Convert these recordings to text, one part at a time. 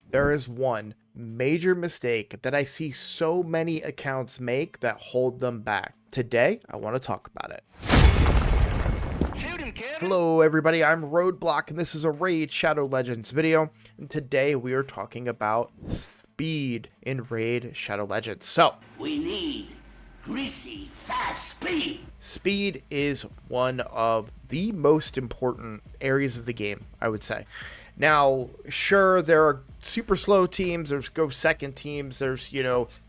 there is one major mistake that I see so many accounts make that hold them back. Today, I want to talk about it. Hello everybody, I'm Roadblock and this is a Raid Shadow Legends video, and today we are talking about speed in Raid Shadow Legends. So, we need greasy, fast speed. Speed is one of the most important areas of the game, I would say. Now, sure, there are super slow teams, there's go second teams, there's,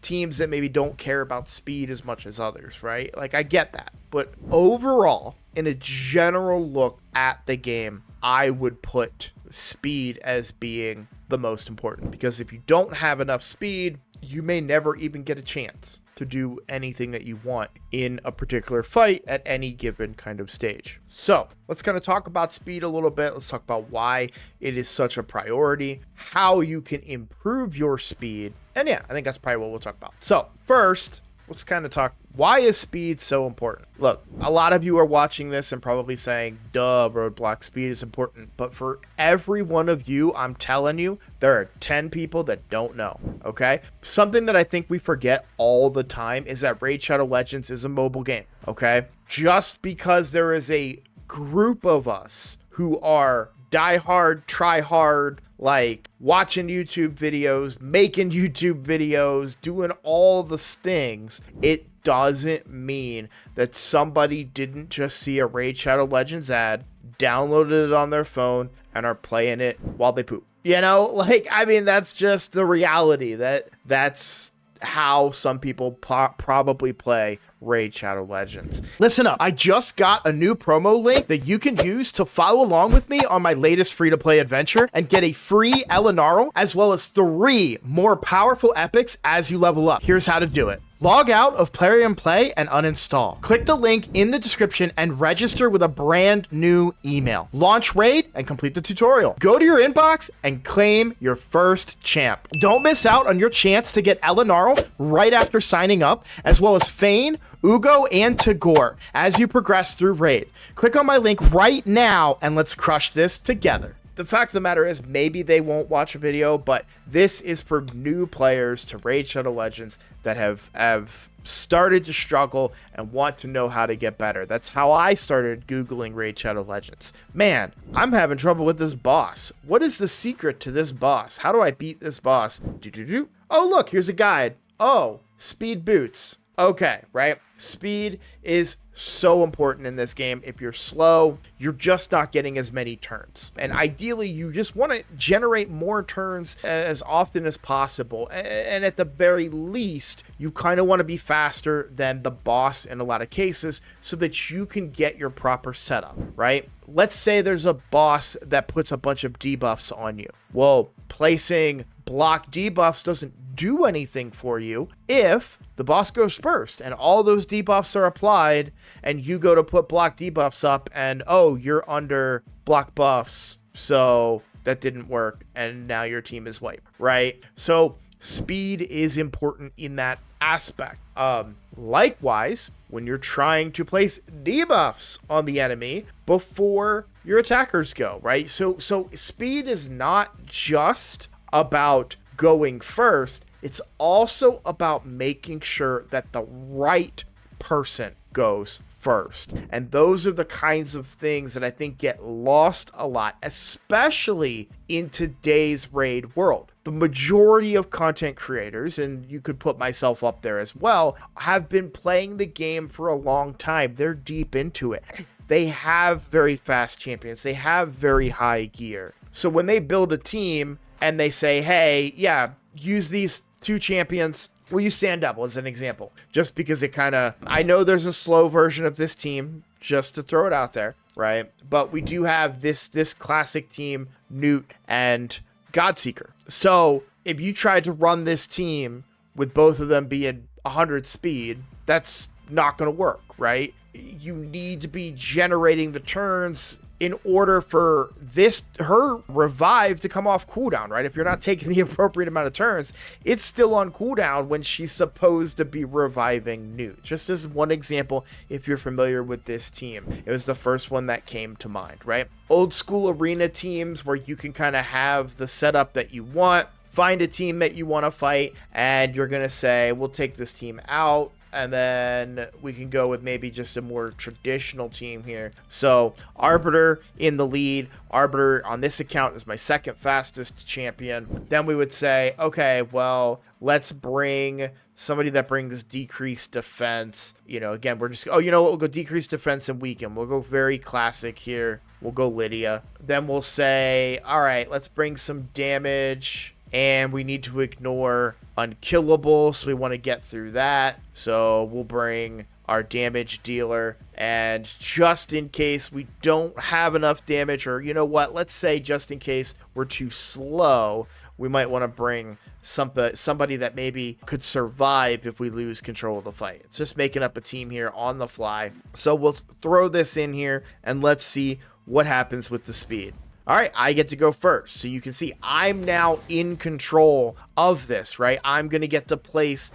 teams that maybe don't care about speed as much as others, right? Like, I get that. But overall, in a general look at the game, I would put speed as being the most important. Because if you don't have enough speed, you may never even get a chance to do anything that you want in a particular fight at any given kind of stage. So let's kind of talk about speed a little bit. Let's talk about why it is such a priority, how you can improve your speed. And yeah, I think that's probably what we'll talk about. So first, let's kind of talk, why is speed so important? Look, a lot of you are watching this and probably saying, duh, Roadblock, speed is important. But for every one of you, I'm telling you, there are 10 people that don't know, okay? Something that I think we forget all the time is that Raid Shadow Legends is a mobile game, okay? Just because there is a group of us who are die hard, try hard, like watching YouTube videos, making YouTube videos, doing all the things, it doesn't mean that somebody didn't just see a Raid Shadow Legends ad, downloaded it on their phone, and are playing it while they poop. I mean, that's just the reality. That's how some people probably play Raid Shadow Legends. Listen up, I just got a new promo link that you can use to follow along with me on my latest free-to-play adventure and get a free Elenaril as well as 3 more powerful epics as you level up. Here's how to do it. Log out of Play and Play and uninstall. Click the link in the description and register with a brand new email. Launch Raid and complete the tutorial. Go to your inbox and claim your first champ. Don't miss out on your chance to get Elenaril right after signing up, as well as Fayne, Uugo, and Tagoar as you progress through Raid. Click on my link right now and let's crush this together. The fact of the matter is, maybe they won't watch a video, but this is for new players to Raid Shadow Legends that have started to struggle and want to know how to get better. That's how I started Googling Raid Shadow Legends. Man, I'm having trouble with this boss. What is the secret to this boss? How do I beat this boss? Oh, look, here's a guide. Oh, speed boots. Okay, right? Speed is so important in this game. If you're slow, you're just not getting as many turns. And ideally, you just want to generate more turns as often as possible. And at the very least, you kind of want to be faster than the boss in a lot of cases so that you can get your proper setup, right? Let's say there's a boss that puts a bunch of debuffs on you. Well, placing block debuffs doesn't do anything for you if the boss goes first and all those debuffs are applied and you go to put block debuffs up and, oh, you're under block buffs, so that didn't work and now your team is wiped, right? So speed is important in that aspect. Likewise, when you're trying to place debuffs on the enemy before your attackers go, right? So speed is not just about going first, it's also about making sure that the right person goes first. And those are the kinds of things that I think get lost a lot, especially in today's raid world. The majority of content creators, and you could put myself up there as well, have been playing the game for a long time. They're deep into it. They have very fast champions. They have very high gear. So when they build a team and they say, hey, yeah, use these 2 champions, we'll use Sand Devil as an example, just because it kind of, I know there's a slow version of this team, just to throw it out there, right? But we do have this classic team, Newt and Godseeker. So if you try to run this team with both of them being 100 speed, that's not going to work, right? You need to be generating the turns in order for her revive to come off cooldown, right? If you're not taking the appropriate amount of turns, it's still on cooldown when she's supposed to be reviving Newt. Just as one example, if you're familiar with this team, it was the first one that came to mind, right? Old school arena teams where you can kind of have the setup that you want find a team that you want to fight, and you're going to say, we'll take this team out, and then we can go with maybe just a more traditional team here. So Arbiter in the lead. Arbiter on this account is my second fastest champion. Then we would say, okay, well, let's bring somebody that brings decreased defense. You know, again, we're just, oh, you know what? We'll go decreased defense and weaken. We'll go very classic here. We'll go Lydia. Then we'll say, all right, let's bring some damage. And we need to ignore unkillable, so we want to get through that. So we'll bring our damage dealer, and just in case we don't have enough damage, or you know what, let's say just in case we're too slow, we might want to bring somebody that maybe could survive if we lose control of the fight. It's just making up a team here on the fly. So we'll throw this in here, and let's see what happens with the speed. All right, I get to go first. So you can see I'm now in control of this, right? I'm going to get to place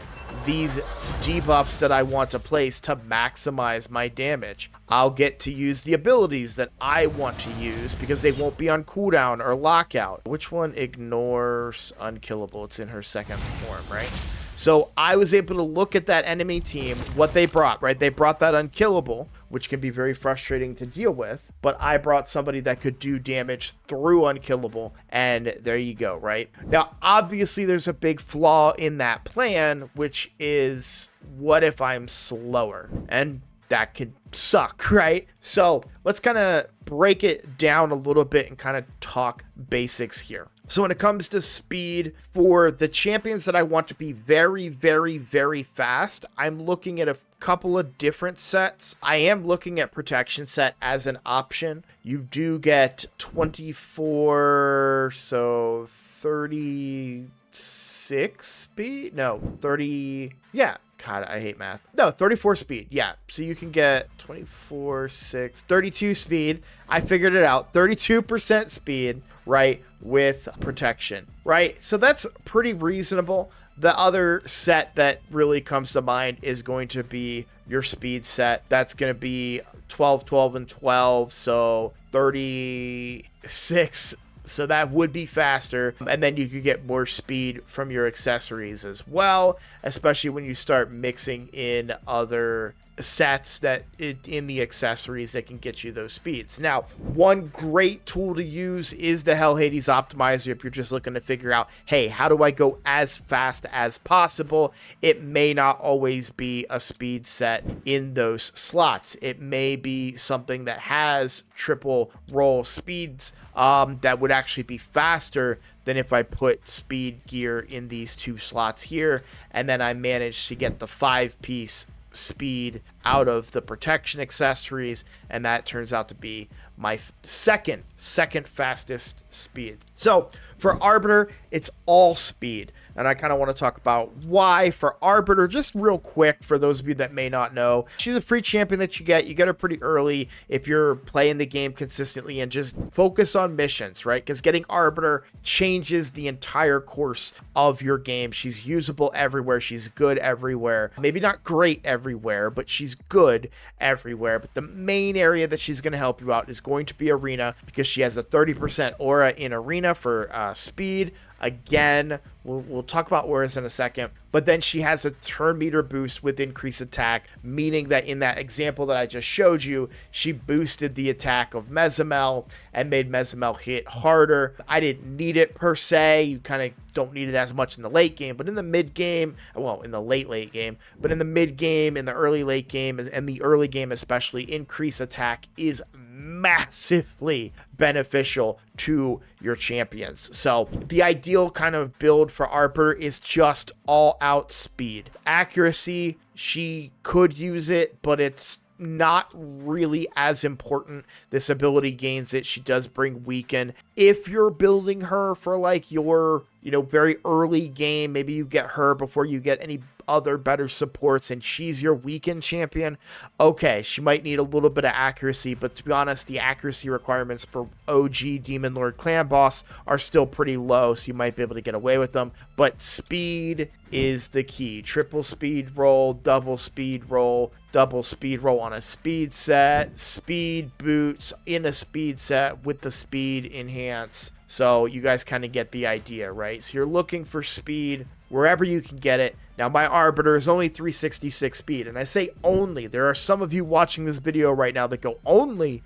these debuffs that I want to place to maximize my damage. I'll get to use the abilities that I want to use because they won't be on cooldown or lockout. Which one ignores unkillable? It's in her second form, right? So I was able to look at that enemy team, what they brought, right? They brought that unkillable, which can be very frustrating to deal with, but I brought somebody that could do damage through unkillable, and there you go, right? Now, obviously, there's a big flaw in that plan, which is, what if I'm slower? And that could suck, right? So let's kind of break it down a little bit and kind of talk basics here. So when it comes to speed, for the champions that I want to be very, very, very fast, I'm looking at a couple of different sets. I am looking at protection set as an option. You do get 24, so 36 speed? No, 30, yeah. God, I hate math. No, 34 speed. Yeah. So you can get 24, 6, 32 speed. I figured it out. 32% speed, right, with protection, right? So that's pretty reasonable. The other set that really comes to mind is going to be your speed set. That's going to be 12, 12, and 12. So 36. So that would be faster, and then you could get more speed from your accessories as well, especially when you start mixing in other sets that in the accessories that can get you those speeds. Now, one great tool to use is the Hell Hades optimizer if you're just looking to figure out, hey, how do I go as fast as possible? It may not always be a speed set in those slots. It may be something that has triple roll speeds that would actually be faster than if I put speed gear in these two slots here, and then I managed to get the 5-piece speed out of the protection accessories, and that turns out to be my second fastest speed. So for Arbiter, it's all speed, and I kind of want to talk about why for Arbiter just real quick for those of you that may not know. She's a free champion that you get her pretty early if you're playing the game consistently and just focus on missions, right? Because getting Arbiter changes the entire course of your game. She's usable everywhere, she's good everywhere, maybe not great everywhere, but she's good everywhere. But the main area that she's going to help you out is going to be Arena, because she has a 30% aura in Arena for speed. Again, we'll talk about auras in a second, but then she has a turn meter boost with increased attack, meaning that in that example that I just showed you, she boosted the attack of Mezimel and made Mezimel hit harder. I didn't need it per se. You kind of don't need it as much in the late game, but in the mid game, well, in the late game, but in the mid game, in the early late game, and the early game especially, increased attack is massively beneficial to your champions. So the ideal kind of build for Arbiter is just all out speed. Accuracy, she could use it, but it's not really as important. This ability gains it. She does bring weaken. If you're building her for like your, very early game, maybe you get her before you get any other better supports and she's your weaken champion, okay, she might need a little bit of accuracy, but to be honest, the accuracy requirements for OG Demon Lord Clan Boss are still pretty low, so you might be able to get away with them. But speed is the key. Triple speed roll, double speed roll on a speed set, speed boots in a speed set with the speed enhance. So you guys kind of get the idea, right? So you're looking for speed wherever you can get it. Now, my Arbiter is only 366 speed, and I say only. There are some of you watching this video right now that go, only?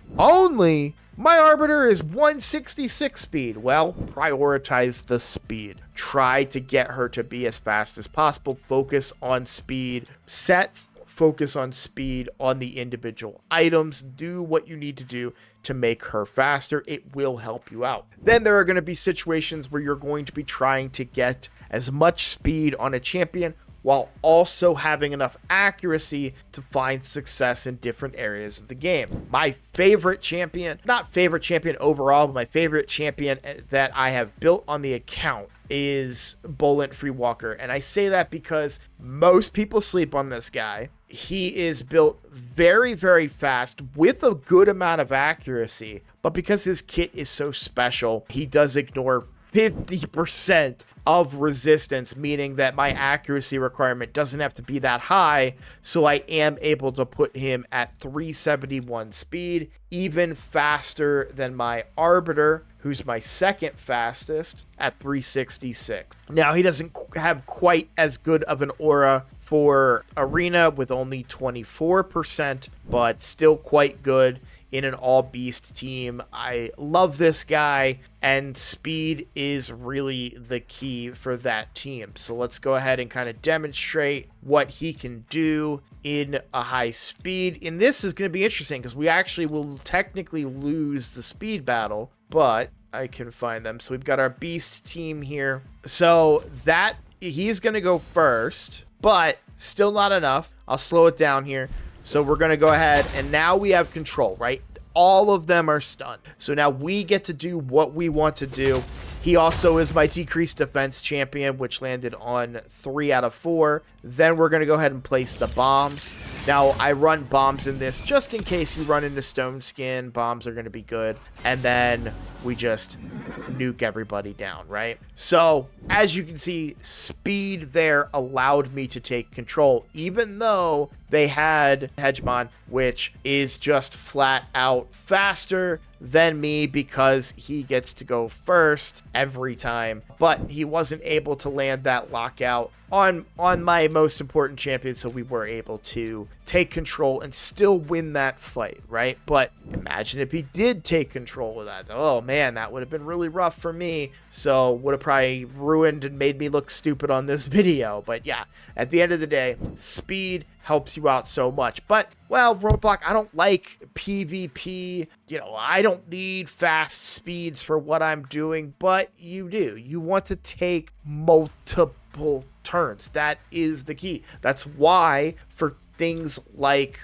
My Arbiter is 166 speed. Well, prioritize the speed. Try to get her to be as fast as possible. Focus on speed. Focus on speed on the individual items. Do what you need to do to make her faster. It will help you out. Then there are going to be situations where you're going to be trying to get as much speed on a champion while also having enough accuracy to find success in different areas of the game. My favorite champion, not favorite champion overall, but my favorite champion that I have built on the account is Bolent Freewalker. And I say that because most people sleep on this guy. He is built very, very fast with a good amount of accuracy, but because his kit is so special, he does ignore 50% of resistance, meaning that my accuracy requirement doesn't have to be that high, so I am able to put him at 371 speed, even faster than my Arbiter, who's my second fastest, at 366. Now, he doesn't have quite as good of an aura for Arena with only 24%, but still quite good in an all-beast team. I love this guy, and speed is really the key for that team. So let's go ahead and kind of demonstrate what he can do in a high speed. And this is going to be interesting because we actually will technically lose the speed battle, but I can find them. So we've got our beast team here. So that he's going to go first, but still not enough. I'll slow it down here. So we're going to go ahead, and now we have control, right? All of them are stunned. So now we get to do what we want to do. He also is my decreased defense champion, which landed on 3 out of 4. Then we're going to go ahead and place the bombs. Now, I run bombs in this just in case you run into Stone Skin. Bombs are going to be good. And then we just nuke everybody down, right? So, as you can see, speed there allowed me to take control, even though they had Hegemon, which is just flat out faster than me because he gets to go first every time. But he wasn't able to land that lockout on my most important champion, so we were able to take control and still win that fight, right? But imagine if he did take control of that. Oh man, that would have been really rough for me. So would have probably ruined and made me look stupid on this video. But yeah, at the end of the day, speed helps you out so much. But, well, Roadblock, I don't like PvP. You know, I don't need fast speeds for what I'm doing, but you do. You want to take multiple turns. That is the key. That's why for things like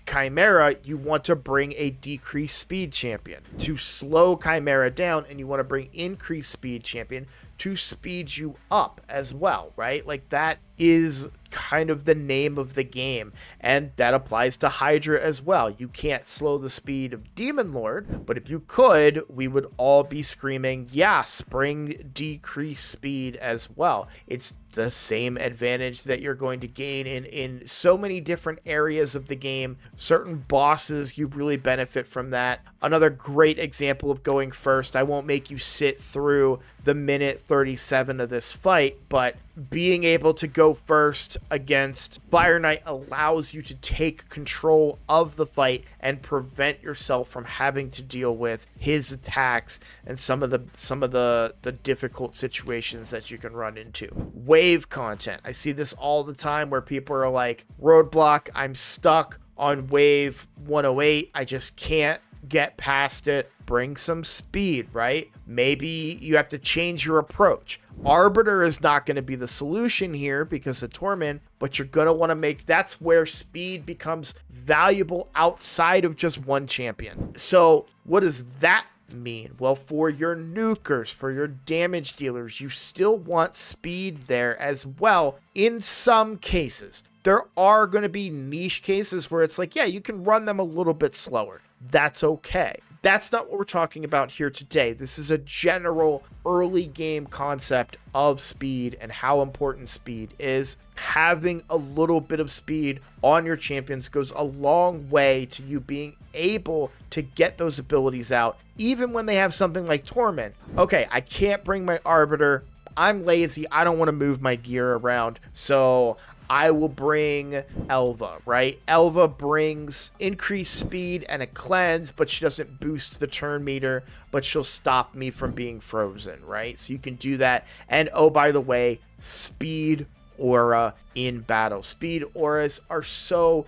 Chimera, you want to bring a decreased speed champion to slow Chimera down, and you want to bring increased speed champion to speed you up as well, right? Like, that is kind of the name of the game, and that applies to Hydra as well. You can't slow the speed of Demon Lord, but if you could, we would all be screaming, yes, bring decreased speed as well. It's the same advantage that you're going to gain in so many different areas of the game. Certain bosses, you really benefit from that. Another great example of going first, I won't make you sit through the minute 37 of this fight, but being able to go first against Fire Knight allows you to take control of the fight and prevent yourself from having to deal with his attacks and some of the difficult situations that you can run into. Wave content. I see this all the time where people are like, Roadblock, I'm stuck on wave 108. I just can't get past it. Bring some speed, right? Maybe you have to change your approach. Arbiter is not going to be the solution here because of Torment, but you're going to want to make, that's where speed becomes valuable outside of just one champion. So what does that mean? Well, for your nukers, for your damage dealers, you still want speed there as well in some cases. There are going to be niche cases where it's like, yeah, you can run them a little bit slower. That's okay. That's not what we're talking about here today. This is a general early game concept of speed and how important speed is. Having a little bit of speed on your champions goes a long way to you being able to get those abilities out, even when they have something like Torment. Okay, I can't bring my Arbiter. I'm lazy. I don't want to move my gear around, so I will bring Elva, right? Elva brings increased speed and a cleanse, but she doesn't boost the turn meter, but she'll stop me from being frozen, right? So you can do that. And oh, by the way, speed aura in battle. Speed auras are so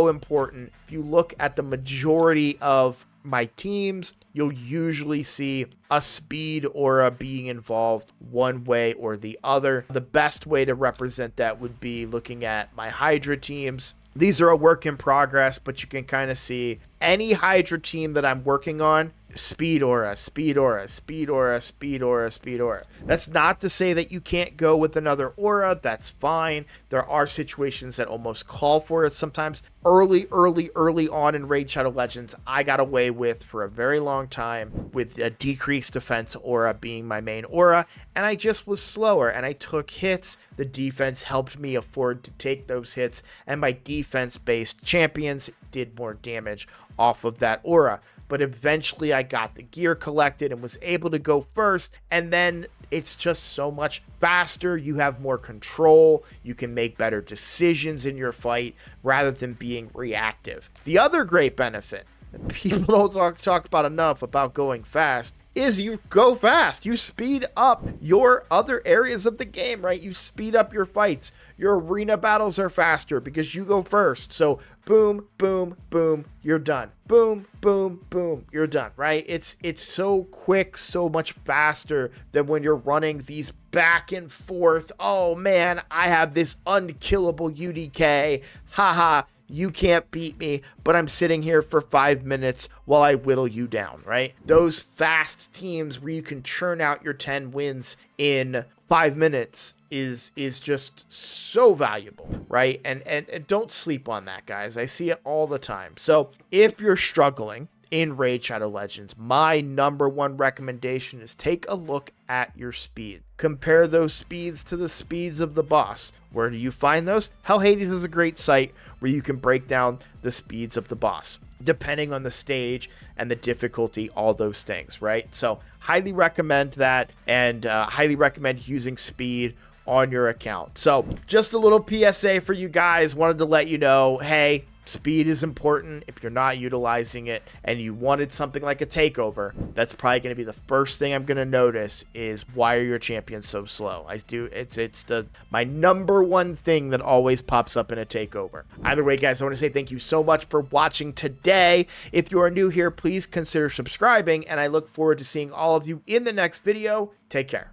important. If you look at the majority of my teams, you'll usually see a speed aura being involved one way or the other. The best way to represent that would be looking at my Hydra teams. These are a work in progress, but you can kind of see any Hydra team that I'm working on, speed aura, speed aura, speed aura, speed aura, speed aura. That's not to say that you can't go with another aura. That's fine. There are situations that almost call for it sometimes. Early on in Raid Shadow Legends, I got away with for a very long time with a decreased defense aura being my main aura, and I just was slower and I took hits. The defense helped me afford to take those hits, and my defense-based champions did more damage off of that aura. But eventually I got the gear collected and was able to go first, and then it's just so much faster. You have more control. You can make better decisions in your fight rather than being reactive. The other great benefit that people don't talk about enough about going fast is you go fast. You speed up your other areas of the game, right? You speed up your fights. Your arena battles are faster because you go first. So boom, boom, boom, you're done. Boom, boom, boom, you're done, right? It's so quick, so much faster than when you're running these back and forth. Oh man, I have this unkillable UDK. Haha. You can't beat me, but I'm sitting here for 5 minutes while I whittle you down, right? Those fast teams where you can churn out your 10 wins in 5 minutes is just so valuable, right? And don't sleep on that, guys. I see it all the time. So if you're struggling in Raid Shadow Legends, my number one recommendation is take a look at your speed. Compare those speeds to the speeds of the boss. Where do you find those? Hell Hades is a great site where you can break down the speeds of the boss, depending on the stage and the difficulty, all those things, right? So highly recommend that, and highly recommend using speed on your account. So just a little PSA for you guys. Wanted to let you know, hey, speed is important. If you're not utilizing it and you wanted something like a takeover, that's probably going to be the first thing I'm going to notice is, why are your champions so slow? It's my number one thing that always pops up in a takeover. Either way, guys, I want to say thank you so much for watching today. If you are new here, please consider subscribing, and I look forward to seeing all of you in the next video. Take care.